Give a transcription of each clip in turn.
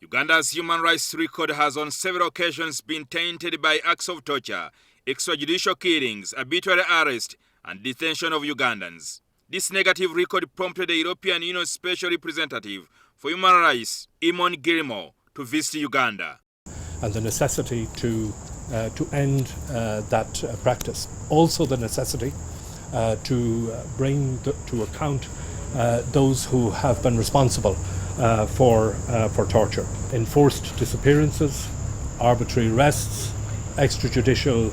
Uganda's human rights record has on several occasions been tainted by acts of torture, extrajudicial killings, arbitrary arrest, and detention of Ugandans. This negative record prompted the European Union Special Representative for Human Rights, AY-MON Gilmore, to visit Uganda. And the necessity to end that practice. Also the necessity to bring to account those who have been responsible for torture. Enforced disappearances, arbitrary arrests, extrajudicial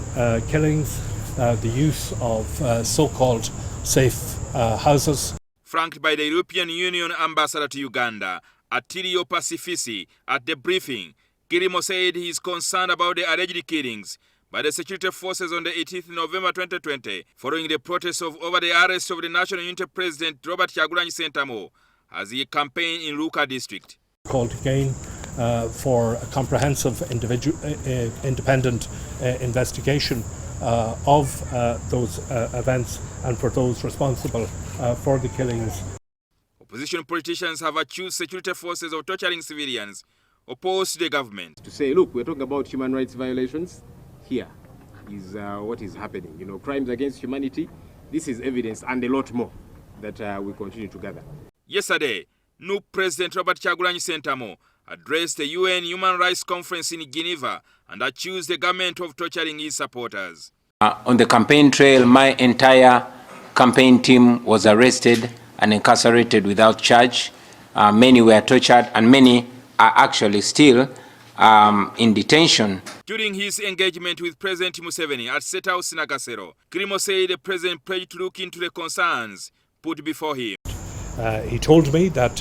killings, the use of so-called safe houses. Franked by the European Union Ambassador to Uganda, Attilio Pacifici, at the briefing, Gilmore said he is concerned about the alleged killings by the security forces on the 18th November 2020, following the protests over the arrest of the National Unity President Robert Kyagulanyi Ssentamu as he campaigned in Luka district. Called again for a comprehensive independent investigation of those events and for those responsible for the killings. Opposition politicians have accused security forces of torturing civilians opposed to the government. To say, look, we're talking about human rights violations. Here is what is happening. You know, crimes against humanity. This is evidence and a lot more that we continue to gather. Yesterday, new President Robert Kyagulanyi Ssentamu addressed the UN Human Rights Conference in Geneva and accused the government of torturing his supporters. On the campaign trail, my entire campaign team was arrested and incarcerated without charge. Many were tortured and many are actually still in detention. During his engagement with President Museveni at State House in Nakasero, Gilmore said the president pledged to look into the concerns put before him. He told me that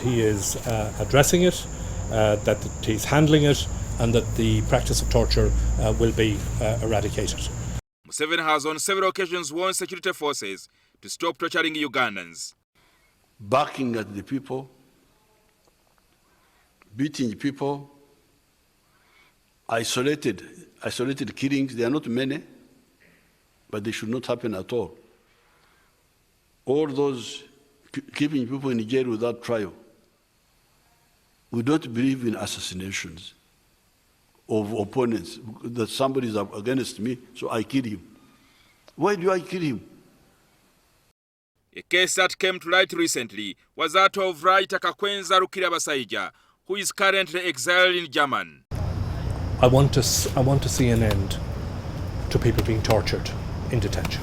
he is addressing it, that he's handling it, and that the practice of torture will be eradicated. Museveni has on several occasions warned security forces to stop torturing Ugandans. Barking at the people, beating people, isolated killings. There are not many, but they should not happen at all. All those keeping people in jail without trial. We don't believe in assassinations of opponents, that somebody is against me, so I kill him. Why do I kill him? A case that came to light recently was that of writer Kakwenza Rukirabasaija, who is currently exiled in Germany. I want to see an end to people being tortured in detention.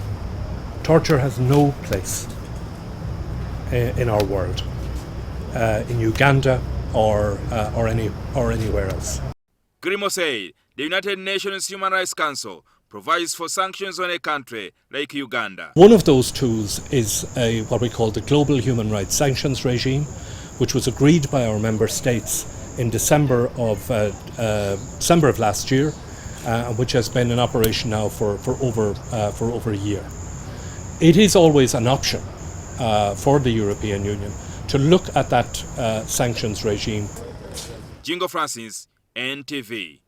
Torture has no place in our world, in Uganda or anywhere else. Gilmore said the United Nations Human Rights Council provides for sanctions on a country like Uganda. One of those tools is what we call the Global Human Rights Sanctions Regime, which was agreed by our member states in December of last year, which has been in operation now for over a year. It is always an option for the European Union to look at that sanctions regime. Jingo Francis, NTV.